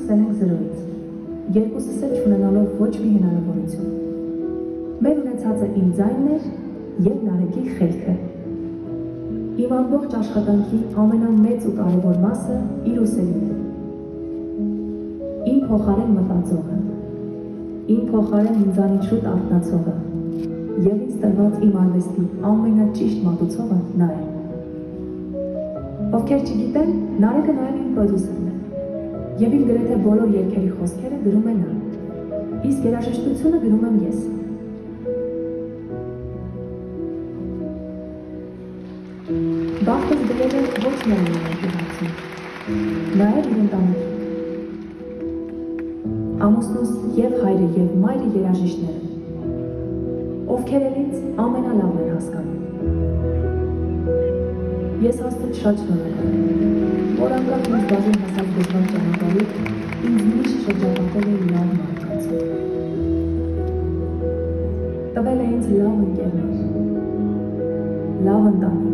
սկսել ենք 0-ից, երկուսս էլ չունենալով ոչ մի հնարավորություն։ Մեր ունեցածը իմ ձայնն էր և Նարեկի խելքը։ Իմ ամբողջ աշխատանքի ամենամեծ ու կարևոր մասը իր ուսերին է։ Իմ փոխարեն մտածողը, իմ փոխարեն ինձանից շուտ արթնացողը և ինձ տրված իմ արվեստի ամենաճիշտ մատուցողը նա է։ Ովքեր չգիտեն, Նարեկը նաև իմ պրոդյուսերն է, և իմ գրեթե բոլոր երգերի խոսքերը գրում է նա, իսկ երաժշտությունը գրում եմ ես։ Բախտս դրել է ոչ միայն իմ ընկերությունում, նաև իր ընտանիքին։ Ամուսնուս և հայրը և մայրը երաժիշտներ են, ովքեր էլ ինձ ամենալավն են հասկանում։ Ես Աստծուց շատ շնորհակալ եմ, որ անկախ ինձ բաժին հասած դժվար ճանապարհից ինձ միշտ շրջապատել է լավ մարդկանցով։ Տվել է ինձ լավ ընկերներ, լավ ընտանիք,